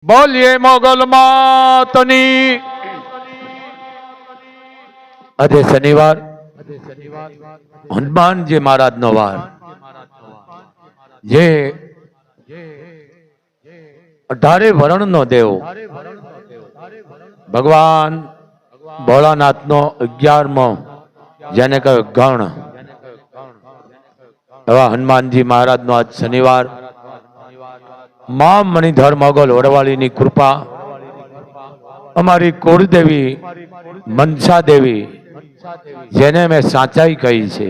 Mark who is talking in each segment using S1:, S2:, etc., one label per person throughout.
S1: બોલીએ મોગલ માતની। આજે શનિવાર હનુમાનજી મહારાજ નો વાર, જે 18 વરણ નો દેવ ભગવાન ભોળાનાથ નો 11મો જેને કહે ગણ એવા હનુમાનજી મહારાજ નો આજ શનિવાર। માં મણિધર મોગલ વડવાળીની કૃપા, અમારી કુળદેવી મનસા દેવી જેને મેં સાચાઈ કહી છે,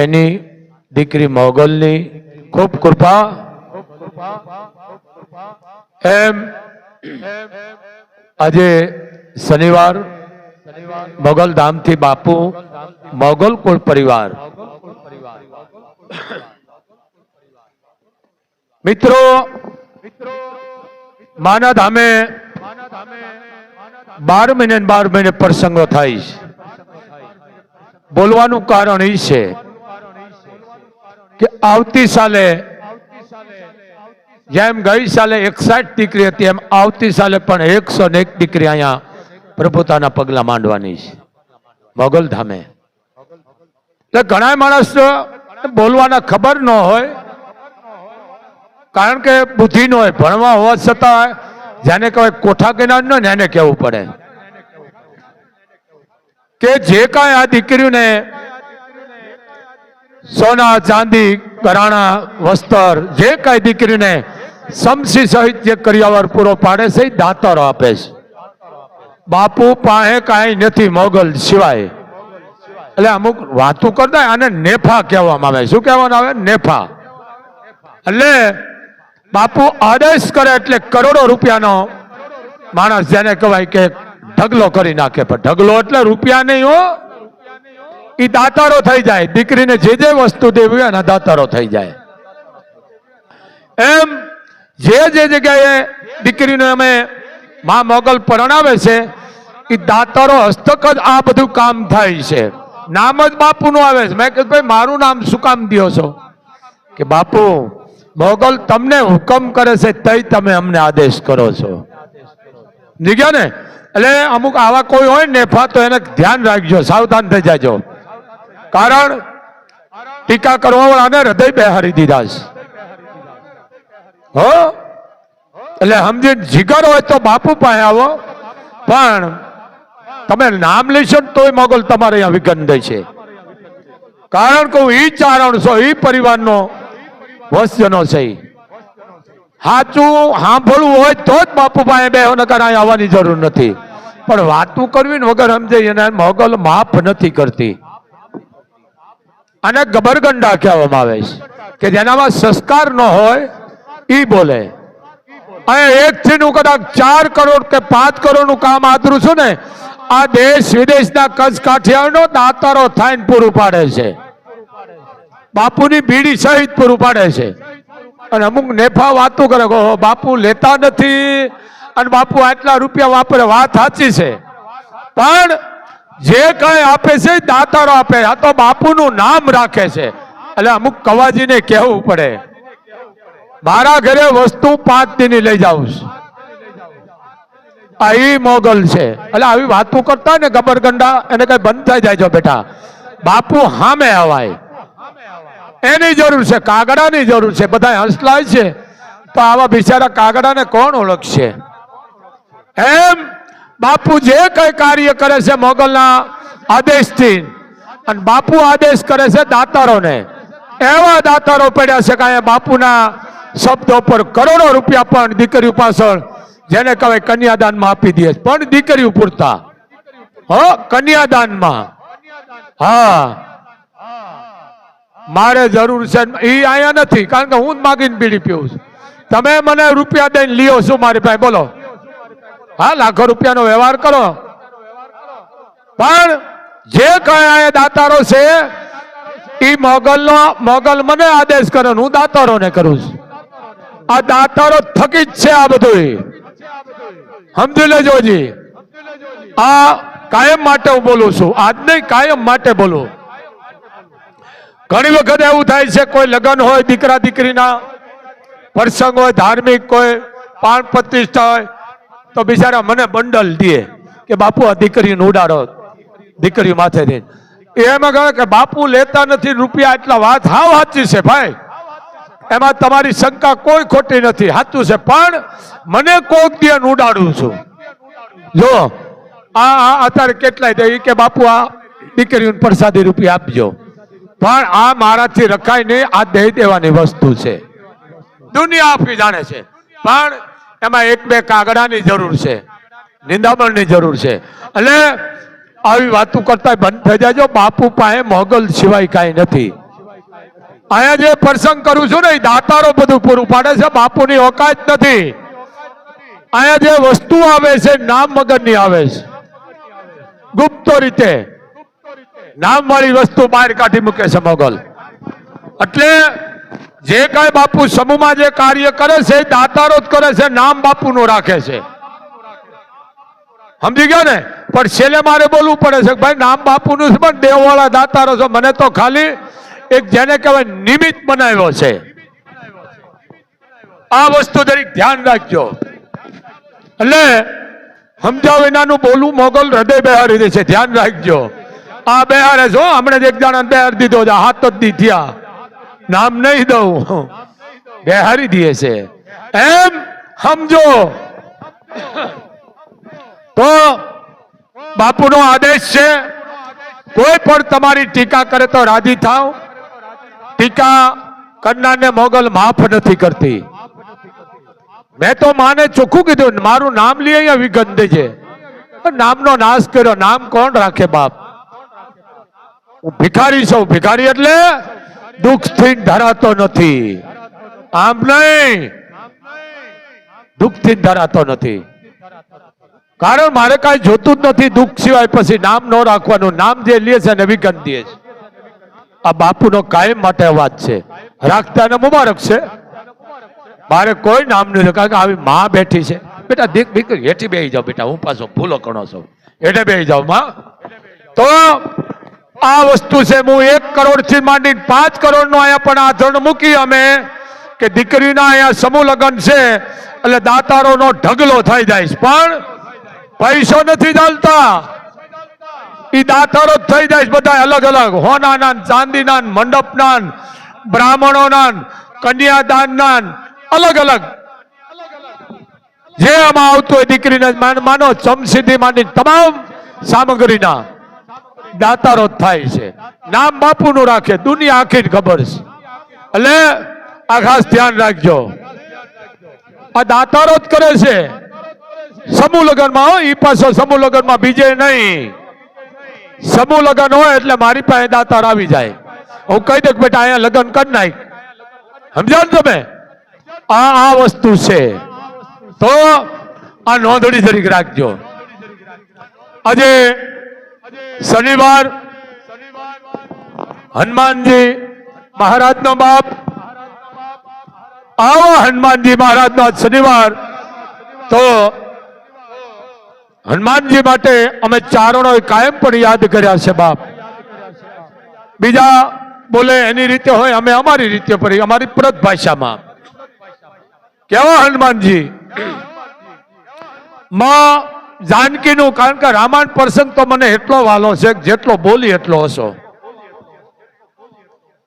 S1: એની દીકરી મોગલની ખૂબ કૃપા। એમ આજે શનિવાર મોગલ ધામથી બાપુ મોગલ કુળ પરિવાર મિત્રો માના ધામે 12 મહિને 12 મહિને પ્રસંગો થાય છે। બોલવાનું કારણ એ છે કે આવતી સાલે જેમ ગઈ સાલે 61 દીકરી હતી, એમ આવતી સાલે પણ 101 દીકરી અહીંયા પ્રભુતાના પગલા માંડવાની છે મોગલ ધામે। એટલે ઘણા માણસ બોલવાના ખબર ન હોય, કારણ કે બુદ્ધિ ન હોય, ભણવા હોવા છતાં જેને કહેવાય કોઠા જ્ઞાન ન એને કહેવું પડે કે જે કાંઈ આ દીકરીઓને સોના ચાંદી ઘરાણા વસ્ત્ર જે કાંઈ દીકરીને સમસી સહિત જે કરિયાવર પૂરો પાડે છે એ દાતારો આપે છે। બાપુ પાસે કાંઈ નથી મોગલ સિવાય। એટલે અમુક વાતો કરતા આને નેફા કહેવામાં આવે। શું કહેવાનું આવે? નેફા। એટલે બાપુ આદેશ કરે એટલે કરોડો રૂપિયાનો માણસ જેને કહેવાય કે ઢગલો કરી નાખે। પણ ઢગલો એટલે રૂપિયા નહીં હો, એ દાતારો થઈ જાય। દીકરીને જે જે વસ્તુ દેવી એના દાતારો થઈ જાય। એમ જે જગ્યાએ દીકરીને અમે માં મોગલ પરણાવે છે એ દાતારો હસ્તક જ આ બધું કામ થાય છે। નામ જ બાપુનું આવે છે। મેં કીધું ભાઈ મારું નામ શું કામ દો છો? કે બાપુ મોગલ તમને હુકમ કરે છે તઈ તમે અમને આદેશ કરો છો। નીકળ્યા ને? એટલે અમુક આવા કોઈ હોય નેફા તો એને ધ્યાન રાખજો, સાવધાન થઈ જાજો, કારણ ટીકા કરવા વાળાને હૃદય બેહારી દીધા છે હો। એટલે સમજી જીગર હોય તો બાપુ પાસે આવો, પણ તમે નામ લેશો ને તોય મોગલ તમારે અહીંયા વિઘન દે છે, કારણ કે હું ઈ ચારણ છો, ઈ પરિવારનો વસ્યનો છે। સાચું સાંભળવું હોય તો જ બાપુ પાસે બેહો, નકર અહીં આવવાની જરૂર નથી। પણ વાતું કરવી ને વગર સમજે એને મોગલ માફ નથી કરતી। અને ગબરગંડા કહેવામાં આવે છે કે જેનામાં સંસ્કાર ન હોય ઈ બોલે। અને 1 થી નું કદાચ 4 કરોડ કે 5 કરોડ નું કામ આદરું છું ને, આ દેશ વિદેશના કચ્છ કાઠિયાવાડનો દાતારો થઈને પૂરું પાડે છે, બાપુની બીડી સહિત પૂરું પાડે છે। અને અમુક નેફા વાતો કરે કે બાપુ લેતા નથી અને બાપુ આટલા રૂપિયા વાપરે। વાત સાચી છે, પણ જે કઈ આપે છે દાતારો આપે। આ તો બાપુનું નામ રાખે છે, એટલે અમુક કવાજીને કહેવું પડે મારા ઘરે વસ્તુ 5 દીની લઈ જાઉં છું, આ ઈ મોગલ છે। એટલે આવી વાતો કરતા ને ગબરગંડા, એને કઈ બંધ થઈ જાય બેટા। બાપુ હામે આવાય એની જરૂર છે, કાગડાની જરૂર છે। બધા હસલાય છે તો આવા બિચારા કાગડાને કોણ ઓળખશે? એમ બાપુ જે કઈ કાર્ય કરે છે મોગલના આદેશથી, અને બાપુ આદેશ કરે છે દાતારોને। એવા દાતારો પડ્યા છે કે બાપુના શબ્દો પર કરોડો રૂપિયા પણ દીકરીઓ પાછળ જેને કહેવાય કન્યાદાનમાં આપી દે, પણ દીકરીઓ પૂરતા હો, કન્યાદાનમાં। હા, મારે જરૂર છે એ અહીંયા નથી, કારણ કે હું જ માગીને બીડી પીવું છું। તમે મને રૂપિયા દઈને લ્યો શું મારી પાસે? બોલો, હા, લાખો રૂપિયાનો વ્યવહાર કરો, પણ જે કઈ દાતારો છે એ મોગલ મને આદેશ કરે, હું દાતારોને કરું છું। આ દાતારો થકી જ છે આ બધું, સમજી લેજોજી। આ કાયમ માટે હું બોલું છું, આજ નહીં, કાયમ માટે બોલું। ઘણી વખત એવું થાય છે કોઈ લગ્ન હોય દીકરા દીકરીના, પ્રસંગ હોય ધાર્મિક, કોઈ પાન પ્રતિષ્ઠા હોય તો બિચારા મને બંડલ દે કે બાપુ આ દીકરીને ઉડાડો, દીકરી માથે દે. એમાં કહે કે બાપુ લેતા નથી રૂપિયા એટલા. વાત હાવ સાચી છે ભાઈ, એમાં તમારી શંકા કોઈ ખોટી નથી, સાચું છે. પણ મને કોક દિન ઉડાડું છું. જો આ અત્યારે કેટલાય દે કે બાપુ આ દીકરીઓને પ્રસાદી રૂપિયા આપજો, પણ આ મારાથી રખાય નહીં. આ દઈ દેવાની વસ્તુ છે, દુનિયા આપી જાણે છે. પણ એમાં એક બે કાગડાની જરૂર છે, નિંદામણની જરૂર છે. એટલે આવી વાતો કરતા બંધ થઈ જાયજો. બાપુ પાસે મોગલ સિવાય કાંઈ નથી. અહીંયા જે પ્રસંગ કરું છું ને એ દાતારો બધું પૂરું પાડે છે, બાપુની ઓકાત નથી. અહીંયા જે વસ્તુ આવે છે નામ વગરની આવે છે, ગુપ્ત રીતે નામ વાળી વસ્તુ બહાર કાઢી મૂકે છે મોગલ. એટલે જે કઈ બાપુ સમૂહમાં જે કાર્ય કરે છે એ દાતારો જ કરે છે, નામ બાપુનું રાખે છે. સમજી ગયા ને? પણ છેલ્લે મારે બોલવું પડે છે ભાઈ નામ બાપુનું છે, પણ દેવવાળા દાતારો છો. મને તો ખાલી એક જેને કહેવાય નિમિત્ત બનાવ્યો છે. આ વસ્તુ દરેક ધ્યાન રાખજો. એટલે સમજાવ વિનાનું બોલવું મોગલ હૃદય બેહારી દે છે, ધ્યાન રાખજો. આ બેહારે છો, હમણાં એક જણા બેહાર દીધો, હાથ જ દી થયા, નામ નહીં દઉં, બેહારી દે છે. એમ સમજો. તો બાપુનો આદેશ છે, કોઈ પણ તમારી ટીકા કરે તો રાજી થાવ. ટીકા કરનારને મોગલ માફ નથી કરતી. મેં તો માને ચોખ્ખું કીધું મારું નામ લઈ અહીંયા વિગત દેજે. નામનો નાશ કર્યો, નામ કોણ રાખે બાપ? હું ભિખારી છું. ભિખારી એટલે દુઃખથી ધરાતો નથી. આમ નહીં, દુઃખથી ધરાતો નથી. કારણ મારે કાંઈ જોતું જ નથી દુઃખ સિવાય. પછી નામ ન રાખવાનું, નામ જે લે છે ને વિગત દે છે. આ બાપુનો કાયમ માટે વાત છે, રાખતા ને મુબારક છે. મારે કોઈ નામ નહીં, કારણ કે આવી માં બેઠી છે. બેટા દીકરી હેઠી બેસી જાઓ, બેટા હું પાછો ભૂલો કણો છું, હેઠે બેસી જાઓ માં. તો આ વસ્તુ છે. હું 1 કરોડ થી માંડીને 5 કરોડ નો અહીંયા પણ આધરણ મૂકી અમે કે દીકરીના અહીંયા સમૂહ લગ્ન છે એટલે દાતારો નો ઢગલો થઈ જાય. પણ પૈસો નથી ચાલતા, એ દાતારો જ થઈ જાય બધા અલગ અલગ. હોનાના, ચાંદીના, મંડપના, બ્રાહ્મણોના, કન્યાદાનના, અલગ અલગ જે આમાં આવતું હોય દીકરીને માનો ચમસીથી માંડી તમામ સામગ્રીના દાતારો જ થાય છે. નામ બાપુનું રાખે, દુનિયા આખી ખબર છે. એટલે આ ખાસ ધ્યાન રાખજો. આ દાતારો જ કરે છે સમૂહ લગ્નમાં. હોય એ પાછો સમૂહ લગ્નમાં બીજે નહીં. સમૂહ લગ્ન હોય એટલે મારી પાસે દાતાર આવી જાય. હું કહી દઉં બેટા અહીંયા લગ્ન કરી નાખ. સમજાવ તમે? આ વસ્તુ છે. તો આ નોંધણી તરીકે રાખજો. આજે શનિવાર હનુમાનજી મહારાજનો બાપ, આવા હનુમાનજી મહારાજનો શનિવાર. તો હનુમાનજી માટે અમે ચારણો કાયમ પણ યાદ કર્યા છે બાપ. બીજા બોલે એની રીતે હોય, અમે અમારી રીતે પડી, અમારી પ્રત ભાષામાં. કેવા હનુમાનજી? માં જાનકીનું, કારણ કે રામાયણ પ્રસંગ તો મને એટલો વાલો છે જેટલો બોલી એટલો હશો.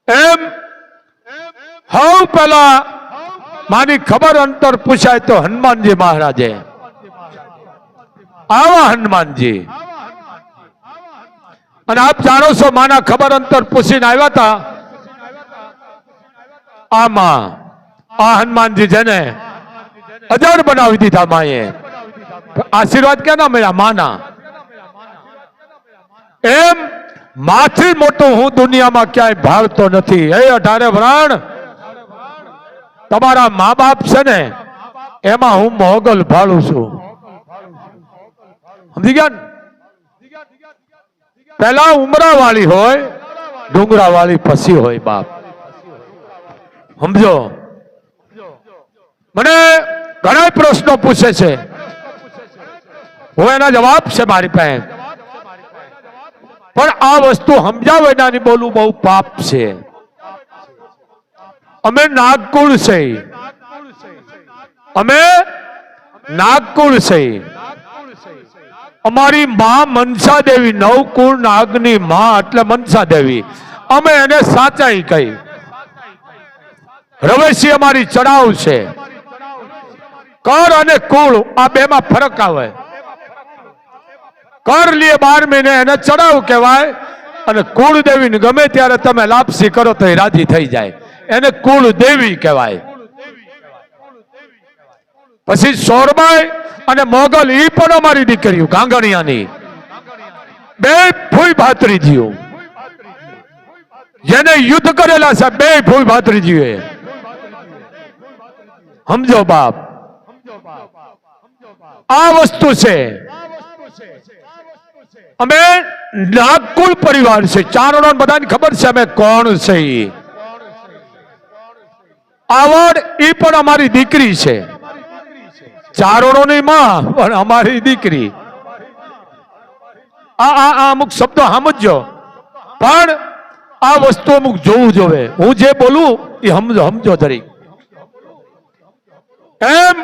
S1: એમ હવ પેલા માની ખબર અંતર પૂછાય તો હનુમાનજી મહારાજે. આવા હનુમાનજી. અને આપ જાણો છો માના ખબર અંતર પૂછીને આવ્યા હતા. આમાં આ હનુમાનજી જેને અજર બનાવી દીધા માએ, આશીર્વાદ ક્યાં મળ્યા? માના. એમ માથી મોટું હું દુનિયામાં ક્યાંય ભાળતો નથી. એ 18 વરાણ તમારા મા બાપ છે ને એમાં હું મોગલ ભાળું છું. સમજી ગયા? પેલા ઉમરા વાળી હોય, ડુંગરા વાળી પછી હોય બાપ. સમજો? મને ઘણા પ્રશ્નો પૂછે છે, હું એના જવાબ છે મારી પાસે. પણ આ વસ્તુ સમજાવે એનાની બોલવું બહુ પાપ છે. અમે નાગકુળ છે, અમે નાગકુળ છે. અમારી માં મનસા દેવી, નવકુળ નાગની માં એટલે મનસા દેવી. અમે એને સાચાઈ કહી. રવેશી અમારી ચડાવ છે. કર અને કુળ આ બે માં ફરક આવે. કર લીએ 12 મહિને એને ચડાવ કહેવાય, અને કુળ દેવીને ગમે ત્યારે તમે લાપસી કરો તો એ રાજી થઈ જાય, એને કુળ દેવી કહેવાય. પછી સોરબાઈ અને મોગલ ઈ પણ અમારી દીકરીઓ ગાંગણિયાની, બે ફૂઈ ભાત્રીજીઓ જેને યુદ્ધ કરેલા છે, બે ફૂઈ ભાત્રીજીઓ. સમજો બાપ, આ વસ્તુ છે. અમે નાગકુળ પરિવાર છે. ચારણો બધાને ખબર છે અમે કોણ છે. આવડ ઈ પણ અમારી દીકરી છે. ચારણોની માં પણ અમારી દીકરી. આ અમુક શબ્દો સમજો, પણ આ વસ્તુ અમુક જોવું જોવે. હું જે બોલું એ સમજો જરી. એમ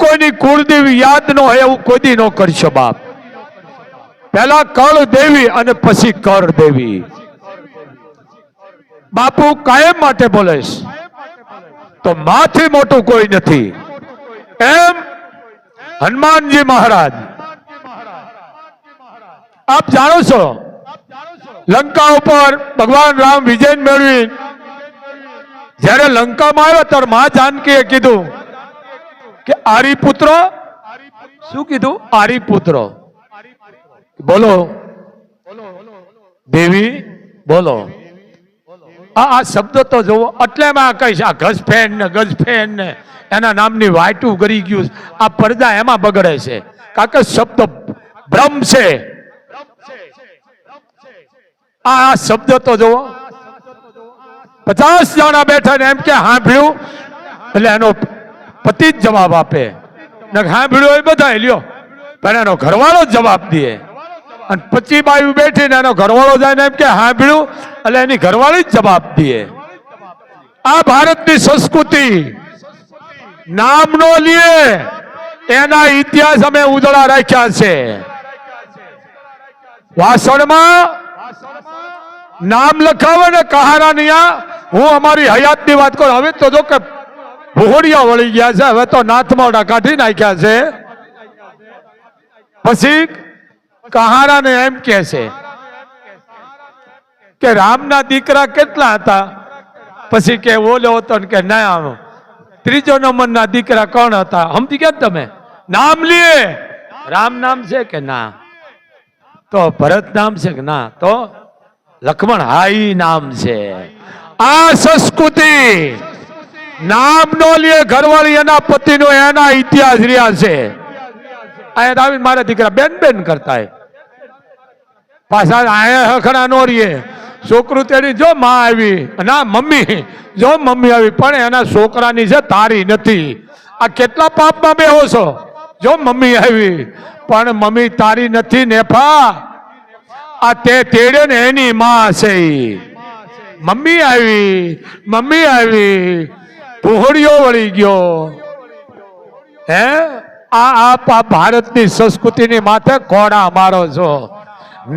S1: કોઈની કુળદેવી યાદ ન હોય એવું કોઈ દી ન કરશો બાપ. પહેલા કળ દેવી અને પછી કર દેવી. બાપુ કાયમ માટે બોલે તો માથી મોટું કોઈ નથી. એમ હનુમાનજી મહારાજ આપ જાણો છો, લંકા ઉપર ભગવાન રામ વિજય મેળવી જયારે લંકામાં આવ્યા ત્યારે મા જાનકીએ કીધું કે આરી પુત્ર. શું કીધું? આરી પુત્ર. બોલો દેવી, બોલો. આ શબ્દ તો જોવો. એટલે માં કહીશ આ ગજફેન ને એના નામની વાયટું કરી ગયું. આ પડદા એમાં બગડે છે, કારણ કે શબ્દ ભ્રમ છે. આ શબ્દ તો જોવો. 50 જણા બેઠા ને એમ કે સાંભળ્યું, એટલે એનો પતિ જ જવાબ આપે. સાંભળ્યું એ બધા લ્યો, પણ એનો ઘરવાળો જ જવાબ દે. અને 25 બાયું બેઠી ને એનો ઘરવાળો જાય ને એમ કે સાંભળ્યું, એટલે એની ઘરવાળી જ જવાબ દે. આ ભારતની સંસ્કૃતિ નામ નો લે, એના ઇતિહાસ અમે ઉજળા રાખ્યા છે. વાસણમાં નામ લખાવે ને કહારાનિયા. હું અમારી હયાતની વાત કરું. હવે તો જો કે ભોળિયા વળી ગયા છે, હવે તો નાથમોડા કાઢી નાખ્યા છે. પછી કહારાને એમ કે છે કે રામના દીકરા કેટલા હતા? પછી કે ઓલો હતો કે ના, 3જો નંબરના દીકરા કોણ હતા? સમજી ગયા તમે? નામ લે. રામ નામ છે કે ના? તો ભરત નામ છે કે ના? તો લક્ષ્મણ. હાઈ નામ છે. આ સંસ્કૃતિ નામ નો લે ઘરવાળી એના પતિનો, એના ઇતિહાસ રહ્યા છે. અહીંયા આવીને મારા દીકરા બેન બેન કરતા પાછા અહીંયા હખણા નો રીએ. છોકરું તેની જો માં આવી, ના મમ્મી જો મમ્મી આવી, પણ એના છોકરાની છે તારી નથી. આ કેટલા પાપમાં બેહો છો? જો મમ્મી આવી પણ મમ્મી તારી નથી નેફા. આ તે તેડે ને એની માં છે. મમ્મી આવી પુહળીઓ વળી ગયો. હે આ ભારતની સંસ્કૃતિની માથે કોડા મારો છો.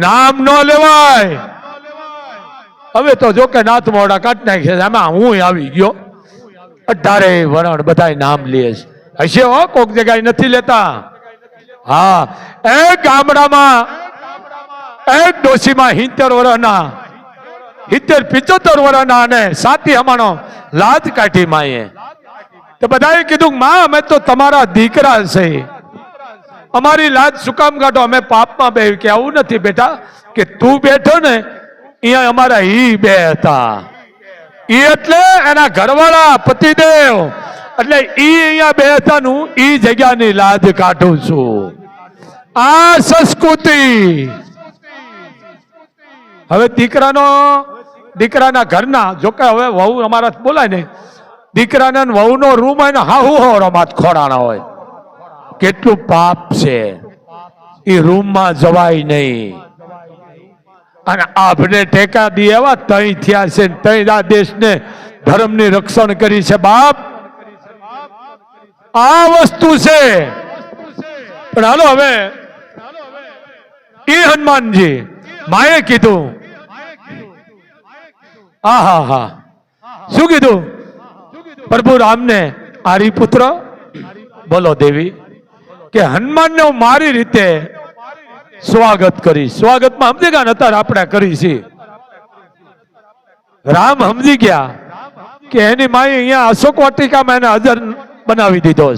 S1: નામ ન લેવાય. હવે તો જો કે નાથ મોડા કાઢ નાખે. એમાં હું આવી ગયો. 18 વરણ બધા નામ લે હશે હો, કોક જગ્યાએ નથી લેતા. હા, એક ગામડામાં એક ડોશીમાં 70 વર્ષના 75 વર્ષના અને સાથી હમાણો લાજ કાઢી માએ. તો બધાએ કીધું માં અમે તો તમારા દીકરા છે, અમારી લાજ શું કામ કાઢો? અમે પાપમાં બે. કે આવું નથી બેટા, કે તું બેઠો ને અહીંયા અમારા ઈ બે હતા. ઈ એટલે એના ઘરવાળા પતિદેવ, એટલે ઈ અહીંયા બે હતા નું ઈ જગ્યાની લાજ કાઢું છું. આ સંસ્કૃતિ. હવે દીકરાના ઘરના, જોકે હવે વહુ અમારા બોલાય ને, દીકરાના વહુનો રૂમ હોય ને હાહુ હોરમાં ખોડાણા હોય. કેટલું પાપ છે. એ રૂમમાં જવાય નહીં. અને આપને ટેકા દી એવા તઈ થયા છે, તઈ આ દેશને ધર્મની રક્ષણ કરી છે બાપ. આ વસ્તુ છે. પણ હાલો હવે એ હનુમાનજી માએ કીધું, હા હા, શું કીધું? પ્રભુ રામને આરી પુત્ર બોલો દેવી કે હનુમાનને હું મારી રીતે સ્વાગત કરીશ. સ્વાગતમાં સમજી ગયા ને અત્યારે આપણે કરી છે. રામ સમજી ગયા કે એની માએ અહીંયા અશોક વાટિકામાં એને હાજર બનાવી દીધો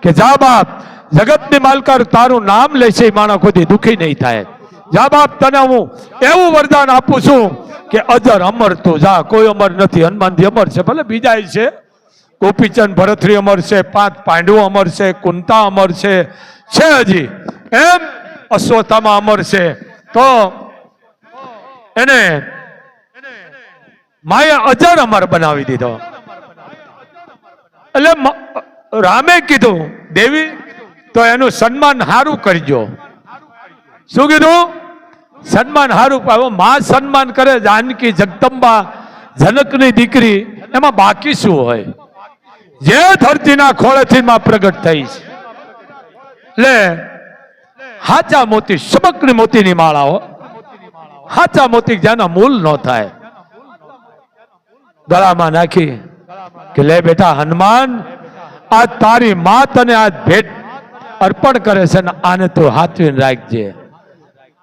S1: કે જા બાપ, જગતની માલકાર તારું નામ લેશે એ માણસ કોઈ દુખી નહીં થાય. જા બાપ, તને હું એવું વરદાન આપું છું કે અજર અમર તું જા. કોઈ અમર નથી, હનુમાનજી અમર છે, ભલે બીજા છે, ગોપીચંદ ભરતરી અમર છે, 5 પાંડવો અમર છે, કુંતા અમર છે હજી, એમ અશ્વત્થામા અમર છે. તો એને માએ અજર અમર બનાવી દીધો. એટલે રામે કીધું દેવી તો એનું સન્માન હારું કરજો. શું કીધું? સન્માન હારું પાવો. માં સન્માન કરે, જાનકી જગદંબા જનકની દીકરી, એમાં બાકી શું હોય? જે ધરતીના ખોળેથી માં પ્રગટ થઈ છે. એટલે હાચા મોતી, સમકની મોતીની માળાઓ, હાચા મોતી જેના મૂલ ન થાય, ગળામાં નાખી કે લે બેટા હનુમાન, આ તારી માં તને આ ભેટ અર્પણ કરે છે ને આને તું હાથવીને રાખજે.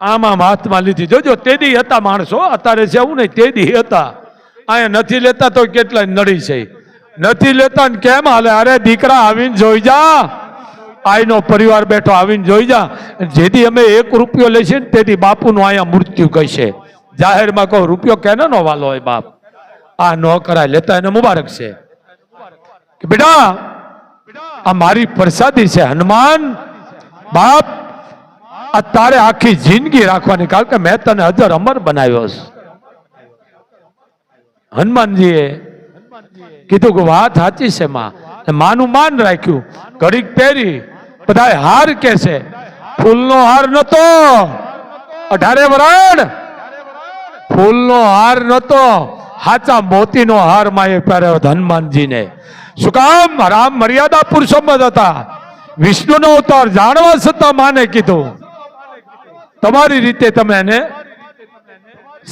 S1: આમાં હાથમાં લીધી. જોજો તેદી હતા માણસો, અત્યારે છે એવું નહીં, તેદી હતા. અહીંયા નથી લેતા તો કેટલા નડી છે. નથી લેતા ને કેમ હાલે? અરે દીકરા આવીને જોઈ જા, આઈનો પરિવાર બેઠો આવીને જોઈ જા. જેથી અમે 1 રૂપિયો લેશે ને તેથી બાપુનું અહીંયા મૃત્યુ કહેશે. જાહેરમાં કહો રૂપિયો કેને નો વાલો હોય બાપ? આ ન કરાય, લેતા એને મુબારક છે કે બેટા આ મારી પ્રસાદી છે હનુમાન. બાપ આ તારે આખી જિંદગી રાખવાની, કારણ કે મેં તને અજર અમર બનાવ્યો છે. હનુમાનજીએ કીધું કે વાત સાચી છે માં. માનું માન રાખ્યું. ઘડીક પહેરી બધા હાર કે છે. ફૂલનો હાર નતો, 18 વરણ ફૂલનો હાર નતો, હાચા મોતીનો હાર માએ પહેર્યો હનુમાનજીને. શું કામ? રામ મર્યાદા પુરુષોત્તમ હતા, વિષ્ણુનો અવતાર જાણવા છતાં માને કીધું તમારી રીતે તમે એને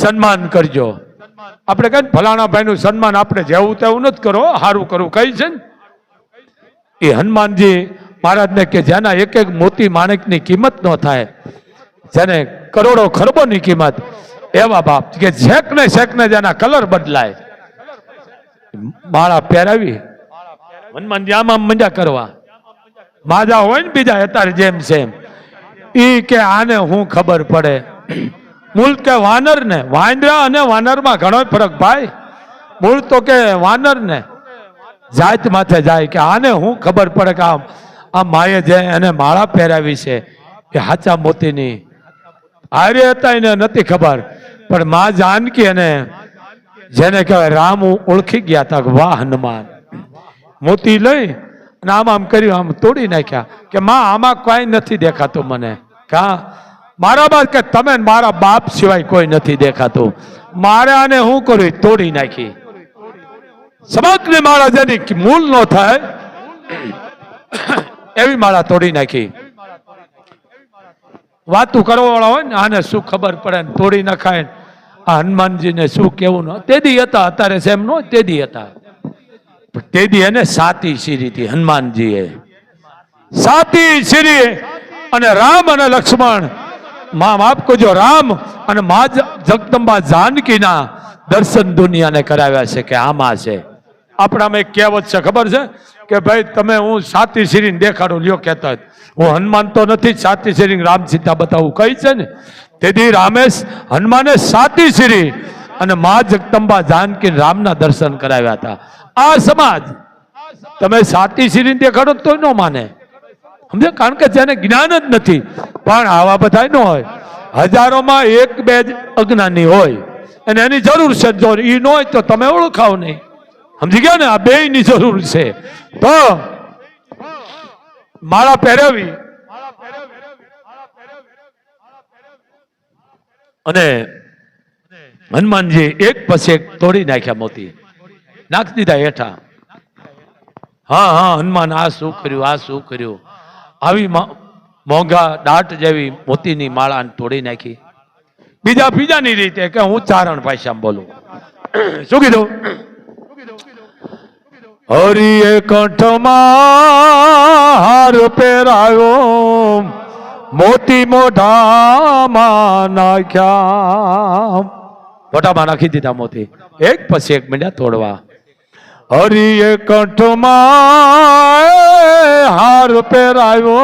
S1: સન્માન કરજો. આપણે કઈ ફલાણા ભાઈનું સન્માન આપણે જેવું તેવું નથી કરો, સારું કરવું કઈ છે ને. એ હનુમાનજી મહારાજને કે જેના એક એક મોતી માણેકની કિંમત ન થાય, જેને કરોડો ખરબોની કિંમત, એવા બાપ કે શેકને જેના કલર બદલાય. માળા પહેરાવી હનુમાનજી આમ મંજા કરવા. માજા હોય ને બીજા અત્યારે જેમ સેમ, ઈ કે આને હું ખબર પડે. મૂળ કે વાનર ને, વાંદરા અને વાનરમાં ઘણો ફરક ભાઈ. મૂળ તો કે વાનર ને જાત માથે જાય કે આને હું ખબર પડે કે આ માએ જે એને માળા પહેરાવી છે એ હાચા મોતીની. આર્ય હતા એને નથી ખબર, પણ માં જાનકી અને જેને કહેવાય રામ ઓળખી ગયા હતા. વાહ હનુમાન, મોતી લઈ અને આમ કર્યું, આમ તોડી નાખ્યા કે માં આમાં કઈ નથી દેખાતું મને. કા મારા બાદ કે તમે મારા બાપ સિવાય કોઈ નથી દેખાતું. મારે આને હું કર્યું? તોડી નાખી. સમગ્ર માળા જેની મૂળ ન થાય એવી માળા તોડી નાખી. વાતું કરવા વાળા હોય ને આને શું ખબર પડે, તોડી નખાય. આ હનુમાનજીને શું કેવું? ન તેદી હતા, અત્યારે સેમ નો તેદી હતા. તેદી એને સાતી શીરી હતી હનુમાનજીએ, સાતી શીરી. અને રામ અને લક્ષ્મણ, માં માફ કરજો, રામ અને મા જગદંબા જાનકીના દર્શન દુનિયાને કરાવ્યા છે કે આમાં છે. આપણામાં એક કહેવત છે ખબર છે કે ભાઈ તમે હું સાતી શીરીને દેખાડું લ્યો કહેતા, હું હનુમાન તો નથી, સાતી શીરી રામ સીતા બતાવું કઈ છે ને. તેથી રામેશ હનુમાને સાતી શીરી અને મા જગદંબા જાનકી રામના દર્શન કરાવ્યા હતા. આ સમાજ તમે સાતી શીરી દેખાડો તો ન માને, સમજે, કારણ કે જેને જ્ઞાન જ નથી. પણ આવા બધા ન હોય, હજારોમાં 1-2 જ અજ્ઞાની હોય અને એની જરૂર છે. જો એ ન હોય તો તમે ઓળખાવ નહીં. સમજી ગયા ને? આ બેયની જરૂર છે. તો માળા પહેરાવી અને હનુમાનજી એક પછી એક તોડી નાખ્યા મોતી, નાખી દીધા હેઠા. હા હા હનુમાન આ શું કર્યું, આ શું કર્યું. આવી મોંઘા દાટ જેવી મોતીની માળા તોડી નાખી. બીજાની રીતે કે હું ચારણ ભાષામાં બોલું. શું કીધું? હરિએ કંઠમાં હાર પહેરાયો, મોતી મોઢામાં નાખ્યા. મોઢામાં નાખી દીધા મોતી, એક પછી એક મીંડા તોડવા. હરિએ કંઠમાં હાર પહેરાયો,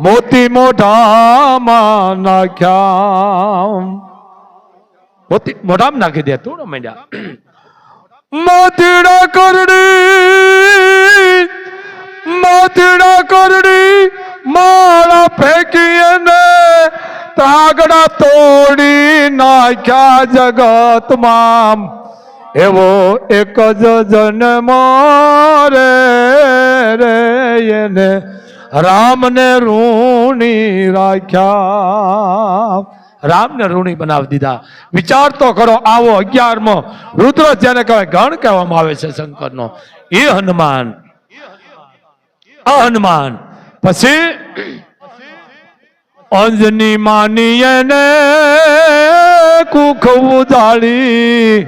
S1: મોતી મોઢામાં નાખ્યા. મોતી મોઢામાં નાખી દે તોડો મીંડા. મોતીડા કરડી માળા ફેંકી ને ત્રાગડા તોડી નાખ્યા જગતમાં. એવો એક જ જન્મ રે એને રામને ઋણી રાખ્યા. રામને ઋણી બનાવી દીધા. વિચાર તો કરો, આવો 11મો રુદ્ર જેને કહેવાય ગણ કહેવામાં આવે છે શંકરનો, એ હનુમાન. હનુમાન પછી અંજની માની એને કુખ ઉજાડી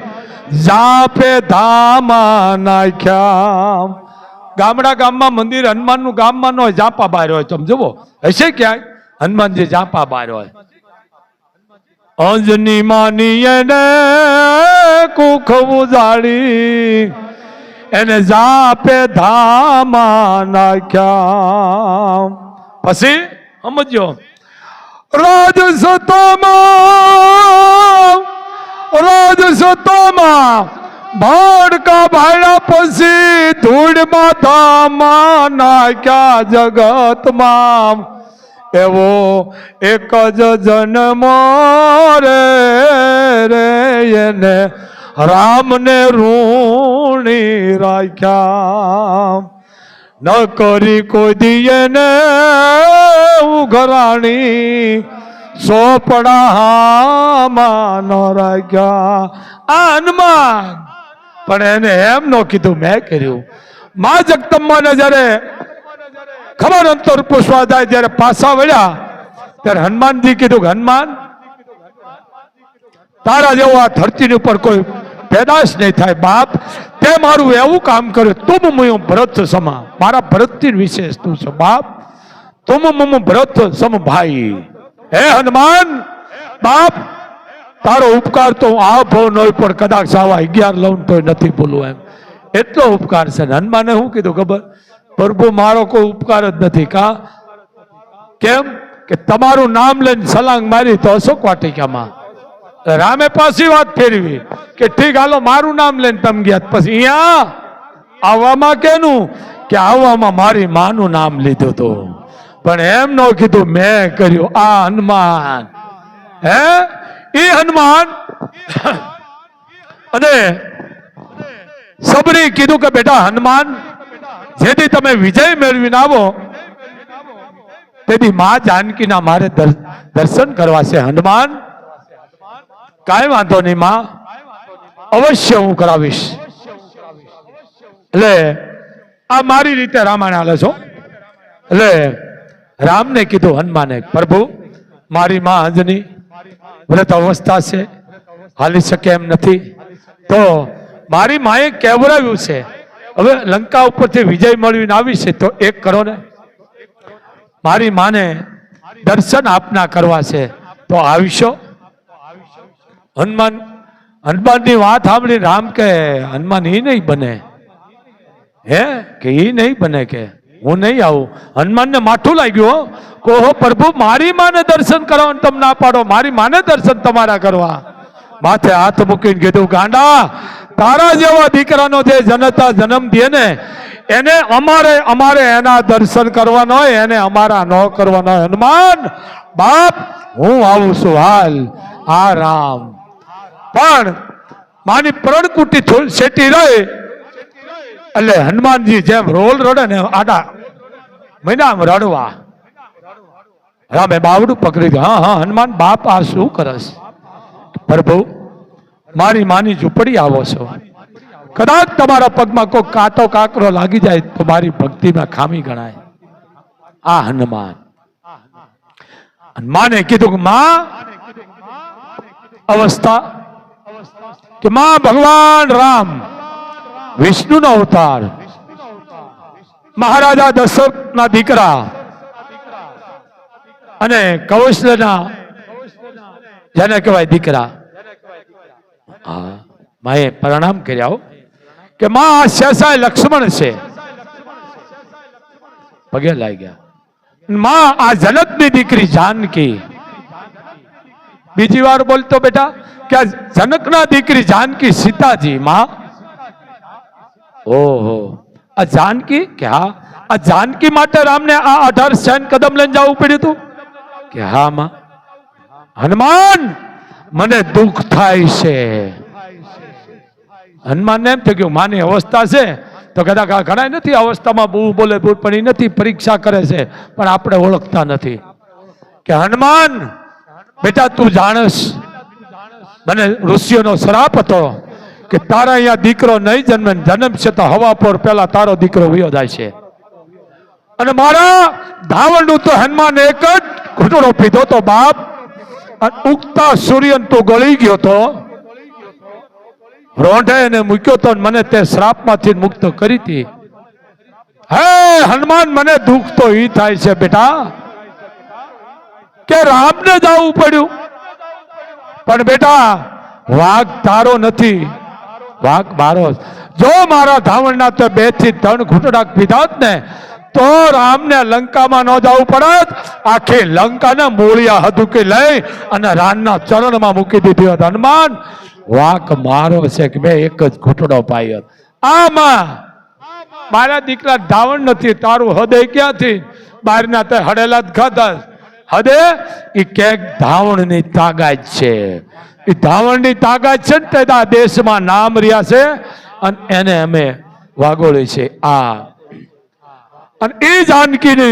S1: જાપે ધામા નાખ્યા. ગામમાં મંદિર હનુમાનનું ગામમાં ન હોય, જાપા બહાર હોય. તમે જુઓ હશે ક્યાંય હનુમાનજી જાપા બહાર હોય. અંજની માની એને કુખ ઉજાડી એને જાપે ધામા નાખ્યા. પછી સમજો, રાજસતામાં ભાડકા ભાડા પછી ધૂળમાં ધામા નાખ્યા જગતમાં. એવો એક જ જન્મ રે એને રામને ઋણી રાખ્યા. ન કરી કોઈ દિયે ને ઉઘરાણી, સોપડામાં ન રાખ્યા. આ હનુમાન પણ એને એમ ન કીધું મેં કર્યું. મા જગદંબાને જયારે ખબર અંતર પૂછવા જાય, જયારે પાછા વળ્યા ત્યારે હનુમાનજી કીધું કે હનુમાન, તારા જેવો આ ધરતીની ઉપર કોઈ પેદાશ નહીં થાય બાપ. તે મારું એવું કામ કર્યું, તુમ મું ભરત સમા. મારા ભરતથી વિશેષ તું છે બાપ. તુમ મું ભરત સમ ભાઈ. હે હનુમાન બાપ, તારો ઉપકાર તો આ ભાવ ન હોય પણ કદાચ આવા 11 લઉં તો નથી બોલવું. એમ એટલો ઉપકાર છે. હનુમાને શું કીધું ખબર? પ્રભુ મારો કોઈ ઉપકાર જ નથી. કા કેમ કે તમારું નામ લઈને સલાંગ મારી તો અશોક વાટિકામાં. રામે પાછી વાત ફેરવી કે ઠીક હાલો મારું નામ લઈને તમે ગયા. પછી અહીંયા આવવામાં કેનું કે આવવામાં મારી માનું નામ લીધું હતું, પણ એમ ન કીધું મેં કર્યું. આ હનુમાન હે એ હનુમાન. અને સબરી કીધું કે બેટા હનુમાન, જેથી તમે વિજય મેળવીને આવો તેથી મા જાનકીના મારે દર્શન કરવા છે. હનુમાન કાંઈ વાંધો નહીં માં, અવશ્ય હું કરાવીશ. એટલે આ મારી રીતે રામાયણ હાલે છો. એટલે રામને કીધું હનુમાને, પ્રભુ મારી માં અંજની વ્રત અવસ્થા છે, હાલી શકે એમ નથી, તો મારી માએ કહેવરાવ્યું છે હવે લંકા ઉપરથી વિજય મેળવીને આવી છે, તો એક કરો ને. મારી માને દર્શન આપના કરવા છે તો આવીશો. હનુમાનની વાત સાંભળી રામ કે હનુમાન એ નહીં બને. હે કે એ નહીં બને, કે હું નહીં આવું. હનુમાનને માઠું લાગ્યું કહો પ્રભુ મારી માને દર્શન કરવાનું તમે ના પાડો, મારી માને દર્શન તમારા કરવા. માથે હાથ મૂકીને કીધું ગાંડા, તારા જેવા દીકરાનો જે જનતા જન્મ દે ને એને અમારે એના દર્શન કરવાના હોય, એને અમારા ન કરવાના હોય. હનુમાન બાપ હું આવું છું હાલ. આ રામ પણ માની પ્રણકુટી શેટી રહે એટલે હનુમાનજી જેમ રોલ રડે ને આડા મહિના રડવા. રામે બાવડું પકડી ગયું. હા હા હનુમાન બાપ આ શું કરસ? પ્રભુ મારી માની ઝૂંપડી આવો છો, કદાચ તમારા પગમાં કોઈ કાંટો કાંકરો લાગી જાય તો મારી ભક્તિમાં ખામી ગણાય. આ હનુમાન માને કીધું કે માં અવસ્થા કે માં ભગવાન રામ વિષ્ણુનો અવતાર, મહારાજા દશરથના દીકરા અને કૌશલ્યના જેને કહેવાય દીકરા. હા, માએ પ્રણામ કર્યા કે માં આ શેષાય લક્ષ્મણ છે, પગે લાગ્યા. માં આ જનકની દીકરી જાનકી. બીજી વાર બોલતો બેટા કે આ જનકના દીકરી જાનકી સીતાજી. માં ઓહો આ જાનકી કે હા, આ જાનકી માટે રામને આ 18 સૈન કદમ લઈને જવું પડ્યું હતું કે હા માં. હનુમાન મને દુઃખ થાય છે. હનુમાન એમ થઈ ગયું માની અવસ્થા છે તો કદાચ આ ઘણા નથી અવસ્થામાં બહુ બોલે પણ એ નથી, પરીક્ષા કરે છે પણ આપણે ઓળખતા નથી. કે હનુમાન બેટા તું જાણસ મને ઋષિઓનો શ્રાપ હતો કે તારા અહીંયા દીકરો નહીં જન્મે, જન્મશે તો હવા પર પેલા તારો દીકરો વયો જાય છે. અને મારા ધાવણનું તો હનુમાન એક જ ઘૂંટડો પીધો તો બાપ, ઉગતા સૂર્ય તું ગળી ગયો તો રોંઢે એને મૂક્યો તો મને તે શ્રાપમાંથી મુક્ત કરી હતી. હે હનુમાન મને દુઃખ તો ઈ થાય છે બેટા કે રામને જવું પડ્યું, પણ બેટા વાઘ તારો નથી, વાઘ મારો. જો મારા ધાવણના તો 2 થી 3 ઘૂંટડા પીધા ને તો રામને લંકામાં ન જવું પડત, આખી લંકાને મૂળિયા હદુકી લઈ અને રામના ચરણમાં મૂકી દીધી હોત. હનુમાન વાક મારો છે કે મેં એક જ ઘૂંટડો પાયો. આમાં મારા દીકરા ધાવણ નથી, તારું હૃદય ક્યાંથી? બહારના તે હડેલા જ ખાધા હદે. એ ક્યાંક ધાવણની તાકાત છે, એ ધાવણની તાકાત છે ને તે આ દેશમાં નામ રહ્યા છે અને એને અમે વાગોળી છે. આ અને એ જાનકીને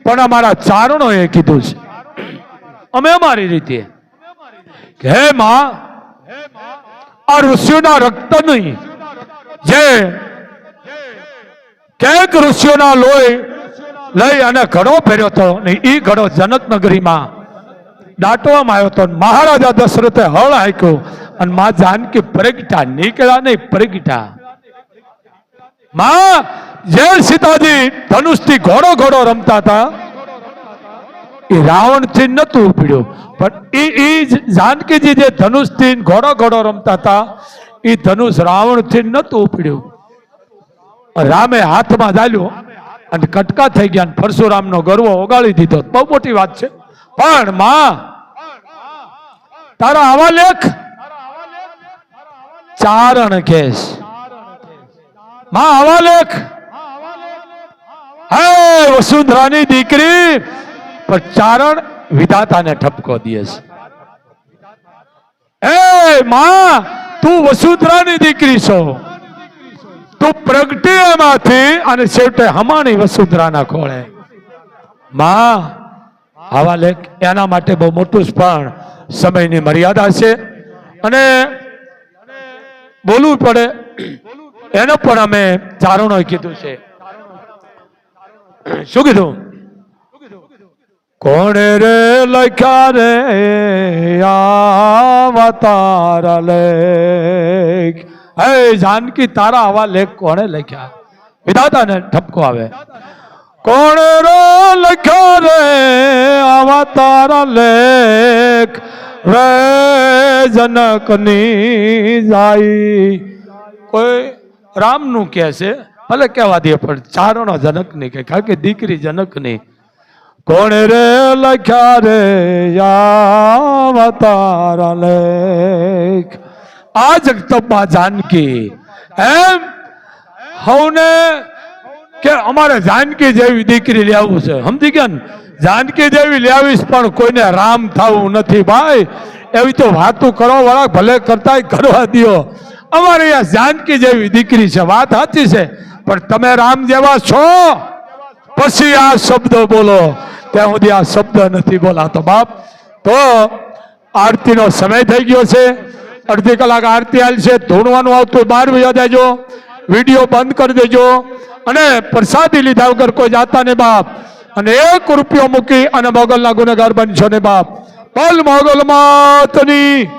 S1: પણ અમારા ચારણોએ કીધું છે, અમે અમારી રીતે કે હે માં આ ઋષિઓના રક્ત નહીં, જે કેક ઋષિઓના લોહી લઈ અને ઘડો ફેર્યો હતો ને એ ઘડો જનક નગરીમાં દાટવામાં આવ્યો હતો. મહારાજા દશરથે હળ હાંક્યું અને માં જાનકી પ્રગટા નીકળ્યા નહીં, પ્રગટા. માં જે સીતાજી ધનુષથી ઘોડો ઘોડો રમતા હતા એ રાવણ થી નતું ઉપડ્યું, પણ એ જાનકીજી જે ધનુષ થી ઘોડો ઘોડો રમતા હતા એ ધનુષ રાવણ થી નતું ઉપડ્યું. રામે હાથમાં ઝાલ્યું અને કટકા થઈ ગયા, પરશુરામ નો ગર્વ ઓગાળી દીધો. બહુ મોટી વાત છે. પણ માં તારા આવા લેખ ચારણ કેસ, માં આવા લેખ હે વસુંધરાની દીકરી પર ચારણ વિધાતાને ઠપકો દે છે. એ માં તું વસુંધરાની દીકરી છો, તું પ્રગટી એમાંથી અને છેવટે હમાણી વસુંધરાના ખોળે. માં આવા લેખ એના માટે બહુ મોટું પણ સમયની મર્યાદા છે અને બોલવું પડે એનો પણ અમે ચારણોએ કીધું છે. શું કીધું? કોણે રે લખ્યા રે આવા તારા લેખ. હે જાનકી તારા આવા લેખ કોણે લખ્યા? વિધાતાને ઠપકો આવે. કોણે રે લખ્યા રે આવા તારા લેખ રે જનકની જાય. કોઈ રામનું કહે છે ભલે કહેવા દે પણ ચારણો જનકની કહે, કારણ કે દીકરી જનકની. કોણે રે લખ્યા રે આવા તારા લેખ. આ જગતમાં જાનકી એમ હવને કે અમારે જાનકી જેવી દીકરી લેવું છે, સમજી ગયા ને? જાનકી જેવી લેવીશ પણ કોઈને રામ થવું નથી ભાઈ. એવી તો વાતું કરો વાળા ભલે કરતા કરવા દો. અમારે અહીંયા જાનકી જેવી દીકરી છે, વાત સાચી છે, પણ તમે રામ જેવા છો પછી આ શબ્દો બોલો, ત્યાં સુધી આ શબ્દ નથી બોલાતો બાપ. તો આરતીનો સમય થઈ ગયો છે. અડધી કલાક આરતી હાલ છે, ધૂણવાનું આવતું બહાર વયા જાયજો, વિડીયો બંધ કરી દેજો અને પ્રસાદી લીધા વગર કોઈ જાતા ને બાપ, અને 1 રૂપિયો મૂકી અને મોગલના ગુનેગાર બનશો ને બાપ. બોલ મોગલ માતની.